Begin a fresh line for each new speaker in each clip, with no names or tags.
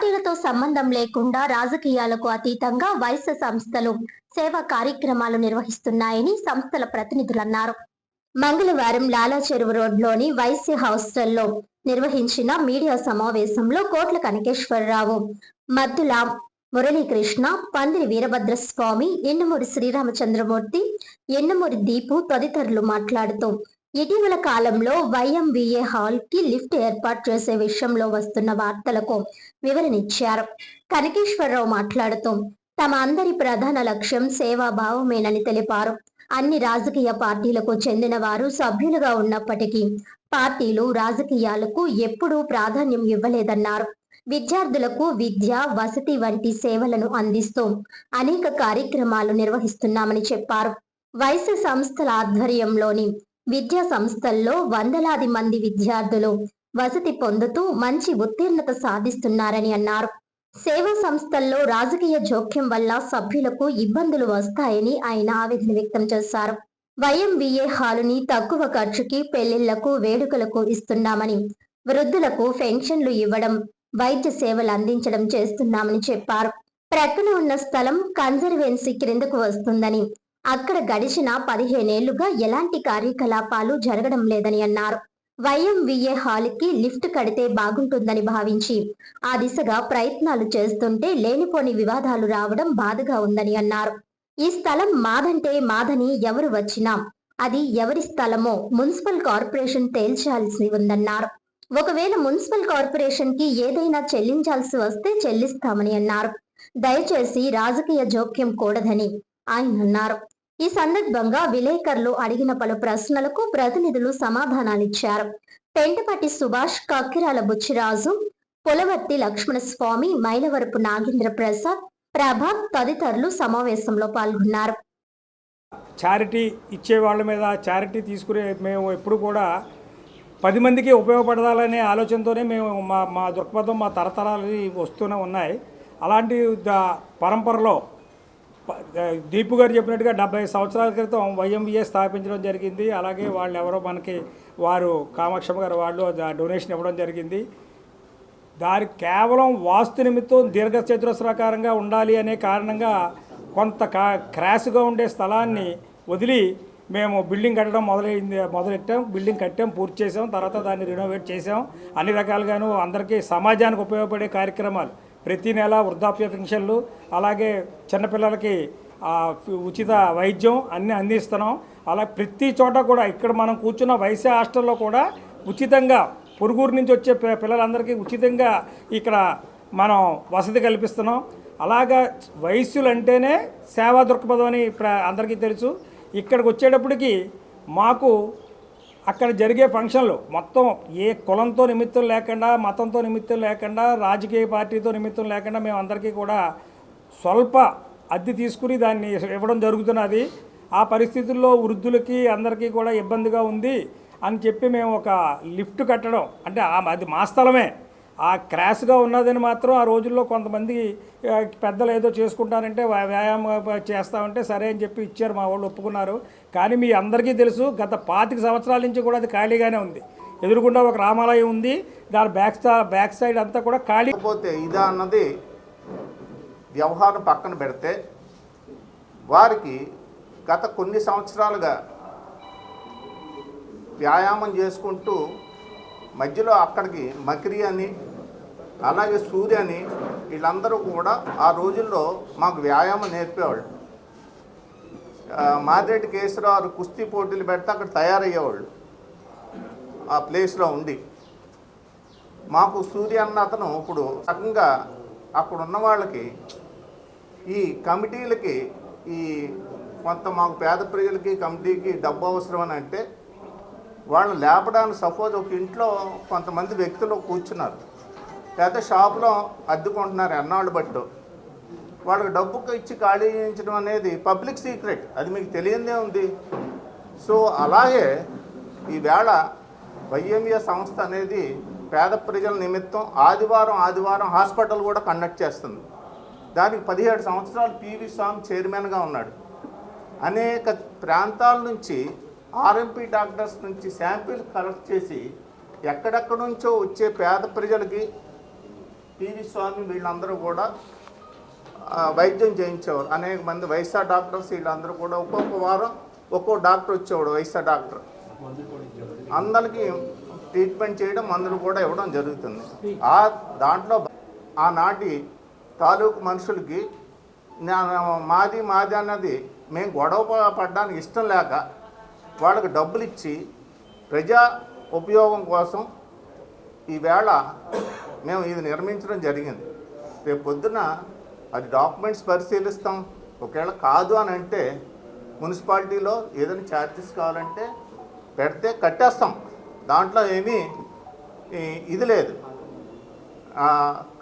పార్టీలతో సంబంధం లేకుండా రాజకీయాలకు అతీతంగా వైశ్య సంస్థలు సేవా కార్యక్రమాలు నిర్వహిస్తున్నాయని సంస్థల ప్రతినిధులు అన్నారు. మంగళవారం లాలా చెరువు రోడ్లోని వైశ్య హాస్టల్లో నిర్వహించిన మీడియా సమావేశంలో కోట్ల కనకేశ్వరరావు, మద్దుల మురళీకృష్ణ, పందిరి వీరభద్రస్వామి, ఎన్నమూరి శ్రీరామచంద్రమూర్తి, ఎన్నమూరి దీపు తదితరులు మాట్లాడుతూ ఇటీవల కాలంలో వైఎంవిఏ హాల్ కి లిఫ్ట్ ఏర్పాటు చేసే విషయంలో వస్తున్న వార్తలకు వివరణిచ్చారు. కనకేశ్వరరావు మాట్లాడుతూ తమ అందరి ప్రధాన లక్ష్యం సేవాభావమేనని తెలిపారు. అన్ని రాజకీయ పార్టీలకు చెందిన వారు సభ్యులుగా ఉన్నప్పటికీ పార్టీలు రాజకీయాలకు ఎప్పుడూ ప్రాధాన్యం ఇవ్వలేదన్నారు. విద్యార్థులకు విద్య, వసతి వంటి సేవలను అందిస్తూ అనేక కార్యక్రమాలు నిర్వహిస్తున్నామని చెప్పారు. వైశ్య సంస్థల ఆధ్వర్యంలోని విద్యా సంస్థల్లో వందలాది మంది విద్యార్థులు వసతి పొందుతూ మంచి ఉత్తీర్ణత సాధిస్తున్నారని అన్నారు. సేవా సంస్థల్లో రాజకీయ జోక్యం వల్ల సభ్యులకు ఇబ్బందులు వస్తాయని ఆయన ఆవేదన వ్యక్తం చేశారు. వైఎంవిఏ హాలుని తక్కువ ఖర్చుకి పెళ్లిళ్లకు, వేడుకలకు ఇస్తున్నామని, వృద్ధులకు పెన్షన్లు ఇవ్వడం, వైద్య సేవలు అందించడం చేస్తున్నామని చెప్పారు. ప్రక్కన ఉన్న స్థలం కన్జర్వెన్సీ క్రిందకు వస్తుందని, అక్కడ గడిచిన 15 ఏళ్లుగా ఎలాంటి కార్యకలాపాలు జరగడం లేదని అన్నారు. వైఎంవిఏ హాల్కి లిఫ్ట్ కడితే బాగుంటుందని భావించి ఆ దిశగా ప్రయత్నాలు చేస్తుంటే లేనిపోని వివాదాలు రావడం బాధగా ఉందని అన్నారు. ఈ స్థలం మాదంటే మాదని ఎవరు వచ్చినా అది ఎవరి స్థలమో మున్సిపల్ కార్పొరేషన్ తేల్చాల్సి ఉందన్నారు. ఒకవేళ మున్సిపల్ కార్పొరేషన్ కి ఏదైనా చెల్లించాల్సి వస్తే చెల్లిస్తామని అన్నారు. దయచేసి రాజకీయ జోక్యం కూడదని ఆయన అన్నారు. ఈ సందర్భంగా విలేకరులు అడిగిన పలు ప్రశ్నలకు ప్రతినిధులు సమాధానాలిచ్చారు. పెంటపాటి సుభాష్, కక్కిరాల బుచ్చిరాజు, పులవర్తి లక్ష్మణస్వామి, మైలవరపు నాగేంద్ర ప్రసాద్, ప్రభాత్ తదితరులు సమావేశంలో పాల్గొన్నారు.
చారిటీ ఇచ్చే వాళ్ళ మీద చారిటీ తీసుకునే మేము ఎప్పుడు కూడా 10 మందికి ఉపయోగపడాలనే ఆలోచనతోనే మేము మా దృక్పథం మా తరతరాలు వస్తూనే ఉన్నాయి. అలాంటి పరంపరలో దీపు గారు చెప్పినట్టుగా 70 సంవత్సరాల క్రితం వైఎంవిఏ స్థాపించడం జరిగింది. అలాగే వాళ్ళు ఎవరో మనకి వారు కామాక్షమ్మ గారు వాళ్ళు డొనేషన్ ఇవ్వడం జరిగింది. దానికి కేవలం వాస్తు నిమిత్తం దీర్ఘచతురస్రాకారంగా ఉండాలి అనే కారణంగా కొంత క్రాష్గా ఉండే స్థలాన్ని వదిలి మేము బిల్డింగ్ కట్టడం మొదలెట్టాం. బిల్డింగ్ కట్టాం, పూర్తి చేసాం. తర్వాత దాన్ని రినోవేట్ చేసాం. అన్ని రకాలుగాను అందరికీ సమాజానికి ఉపయోగపడే కార్యక్రమాలు ప్రతి నెల వృద్ధాప్య పెన్షన్లు, అలాగే చిన్నపిల్లలకి ఉచిత వైద్యం అన్నీ అందిస్తున్నాం. అలా ప్రతి చోట కూడా ఇక్కడ మనం కూర్చున్న వైశ్య హాస్టల్లో కూడా ఉచితంగా పొరుగురు నుంచి వచ్చే పిల్లలందరికీ ఉచితంగా ఇక్కడ మనం వసతి కల్పిస్తున్నాం. అలాగా వైశ్యులు అంటేనే సేవా దృక్పథం అని అందరికీ తెలుసు. ఇక్కడికి వచ్చేటప్పటికి మాకు అక్కడ జరిగే ఫంక్షన్లు మొత్తం ఏ కులంతో నిమిత్తం లేకుండా, మతంతో నిమిత్తం లేకుండా, రాజకీయ పార్టీతో నిమిత్తం లేకుండా మేము అందరికీ కూడా స్వల్ప అద్దె తీసుకుని దాన్ని ఇవ్వడం జరుగుతున్నది. ఆ పరిస్థితుల్లో వృద్ధులకి అందరికీ కూడా ఇబ్బందిగా ఉంది అని చెప్పి మేము ఒక లిఫ్ట్ కట్టడం, అంటే అది మా స్థలమే, ఆ క్రాష్గా ఉన్నదని మాత్రం ఆ రోజుల్లో కొంతమంది పెద్దలు ఏదో చేసుకుంటారంటే వ్యాయామం చేస్తామంటే సరే అని చెప్పి ఇచ్చారు, మా వాళ్ళు ఒప్పుకున్నారు. కానీ మీ అందరికీ తెలుసు గత 25 సంవత్సరాల నుంచి కూడా అది ఖాళీగానే ఉంది. ఎదురుగుండా ఒక రామాలయం ఉంది, దాని బ్యాక్ సైడ్ అంతా కూడా ఖాళీ.
పోతే ఇదా అన్నది వ్యవహారం పక్కన పెడితే వారికి గత కొన్ని సంవత్సరాలుగా వ్యాయామం చేసుకుంటూ మధ్యలో అక్కడికి మకిరి అని, అలాగే సూర్య అని వీళ్ళందరూ కూడా ఆ రోజుల్లో మాకు వ్యాయామం నేర్పేవాళ్ళు. మాదిరెడ్డి కేసరావు కుస్తీ పోటీలు పెడితే అక్కడ తయారయ్యేవాళ్ళు ఆ ప్లేస్లో ఉండి. మాకు సూర్య అన్న అతను ఇప్పుడు సగంగా అక్కడ ఉన్న వాళ్ళకి ఈ కమిటీలకి ఈ కొంత మాకు పేద ప్రజలకి కమిటీకి డబ్బు అవసరం అని అంటే వాళ్ళు లేపడానికి సపోజ్ ఒక ఇంట్లో కొంతమంది వ్యక్తులు కూర్చున్నారు, లేదా షాపులో అద్దుకుంటున్నారు ఎన్నాళ్ళు బట్టు, వాళ్ళకి డబ్బుకు ఇచ్చి ఖాళీ చేయించడం అనేది పబ్లిక్ సీక్రెట్, అది మీకు తెలియదే ఉంది. సో అలాగే ఈవేళ వైఎంఏ సంస్థ అనేది పేద ప్రజల నిమిత్తం ఆదివారం హాస్పిటల్ కూడా కండక్ట్ చేస్తుంది. దానికి 17 సంవత్సరాలు పివి స్వామి చైర్మన్గా ఉన్నాడు. అనేక ప్రాంతాల నుంచి ఆర్ఎంపీ డాక్టర్స్ నుంచి శాంపిల్ కలెక్ట్ చేసి ఎక్కడెక్కడి నుంచో వచ్చే పేద ప్రజలకి పివి స్వామి వీళ్ళందరూ కూడా వైద్యం చేయించేవారు. అనేక మంది వైఎస్ఆర్ డాక్టర్స్ వీళ్ళందరూ కూడా ఒక్కొక్క వారం ఒక్కో డాక్టర్ వచ్చేవాడు. వైఎస్ఆర్ డాక్టర్ అందరికీ ట్రీట్మెంట్ చేయడం, మందులు కూడా ఇవ్వడం జరుగుతుంది. దాంట్లో ఆనాటి తాలూకు మనుషులకి మాది అన్నది మేము గొడవ పడడానికి ఇష్టం లేక వాళ్ళకి డబ్బులు ఇచ్చి ప్రజా ఉపయోగం కోసం ఈవేళ మేము ఇది నిర్మించడం జరిగింది. రేపు పొద్దున అది డాక్యుమెంట్స్ పరిశీలిస్తాం. ఒకవేళ కాదు అని అంటే మున్సిపాలిటీలో ఏదైనా ఛార్జెస్ కావాలంటే పెడితే కట్టేస్తాం. దాంట్లో ఏమీ ఇది లేదు.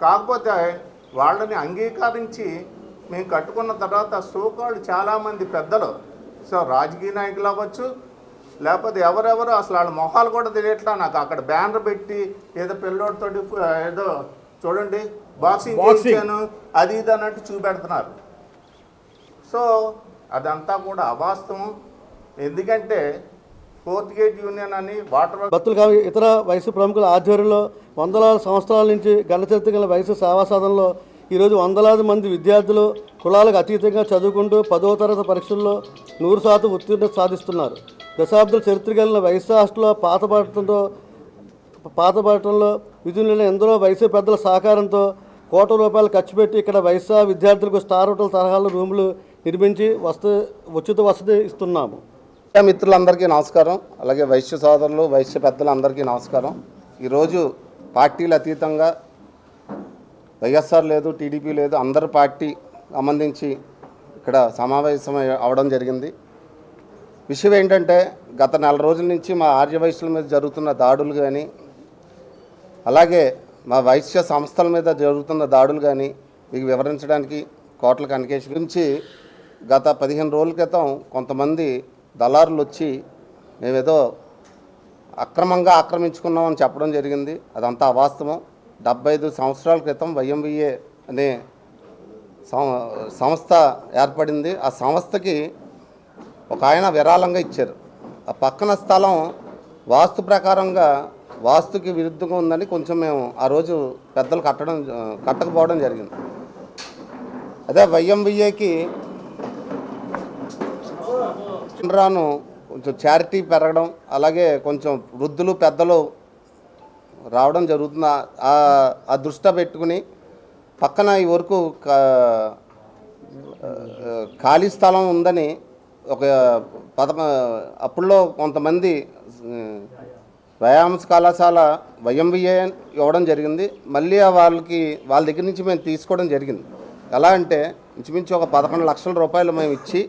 కాకపోతే వాళ్ళని అంగీకరించి మేము కట్టుకున్న తర్వాత సోకాళ్ళు చాలామంది పెద్దలు, సో రాజకీయ నాయకులు అవ్వచ్చు, లేకపోతే ఎవరెవరు అసలు వాళ్ళ మొహాలు కూడా తెలియట్లా నాకు. అక్కడ బ్యానర్ పెట్టి ఏదో పిల్లోడితోటి ఏదో చూడండి బాక్సింగ్ చేయించాను అది ఇది అన్నట్టు చూపెడుతున్నారు. సో అదంతా కూడా అవాస్తవం. ఎందుకంటే ఫోర్త్ గేట్ యూనియన్ అని వాటర్
భక్తులు కావి ఇతర వయసు ప్రముఖుల ఆధ్వర్యంలో వందలాది సంవత్సరాల నుంచి ఘనచరిత్ర గల వయసు సేవా సాధనలో ఈరోజు వందలాది మంది విద్యార్థులు కులాలకు అతీతంగా చదువుకుంటూ 10వ తరగతి పరీక్షల్లో 100% ఉత్తీర్ణత సాధిస్తున్నారు. దశాబ్దాల చరిత్ర కలిగిన వయసు హాస్టల్లో పాతపడటంలో విధులు ఎందరో వయసు పెద్దల సహకారంతో కోట్ల రూపాయలు ఖర్చు పెట్టి ఇక్కడ వయసు విద్యార్థులకు స్టార్ హోటల్ తరహాలో రూములు నిర్మించి ఉచిత వసతి ఇస్తున్నాము.
మిత్రులందరికీ నమస్కారం. అలాగే వైశ్య సోదరులు, వైశ్య పెద్దలందరికీ నమస్కారం. ఈరోజు పార్టీలు అతీతంగా వైఎస్ఆర్ లేదు, టీడీపీ లేదు, అందరు పార్టీ సంబంధించి ఇక్కడ సమావేశం అవడం జరిగింది. విషయం ఏంటంటే గత 4 రోజుల నుంచి మా ఆర్య వైశ్యుల మీద జరుగుతున్న దాడులు కానీ, అలాగే మా వైశ్య సంస్థల మీద జరుగుతున్న దాడులు కానీ మీకు వివరించడానికి కోట్ల కనకేష్ గురించి గత 15 రోజుల క్రితం కొంతమంది దళారులు వచ్చి మేమేదో అక్రమంగా ఆక్రమించుకున్నామని చెప్పడం జరిగింది. అదంతా అవాస్తవం. 75 సంవత్సరాల క్రితం వైఎంవిఏ అనే సంస్థ ఏర్పడింది. ఆ సంస్థకి ఒక ఆయన విరాళంగా ఇచ్చారు. ఆ పక్కన స్థలం వాస్తు ప్రకారంగా వాస్తుకి విరుద్ధంగా ఉందని కొంచెం మేము ఆ రోజు పెద్దలు కట్టకపోవడం జరిగింది. అదే వైఎంవిఏకి రాను కొంచెం చారిటీ పెరగడం, అలాగే కొంచెం వృద్ధులు పెద్దలు రావడం జరుగుతుంది. ఆ దృష్టి పెట్టుకుని పక్కన ఈ వరకు ఖాళీ స్థలం ఉందని ఒక అప్పుల్లో కొంతమంది వ్యాయామ కళాశాల వైఎంవిఏ ఇవ్వడం జరిగింది. మళ్ళీ వాళ్ళ దగ్గర నుంచి మేము తీసుకోవడం జరిగింది. ఎలా అంటే ఇంచుమించు ఒక 11 లక్షల రూపాయలు మేము ఇచ్చి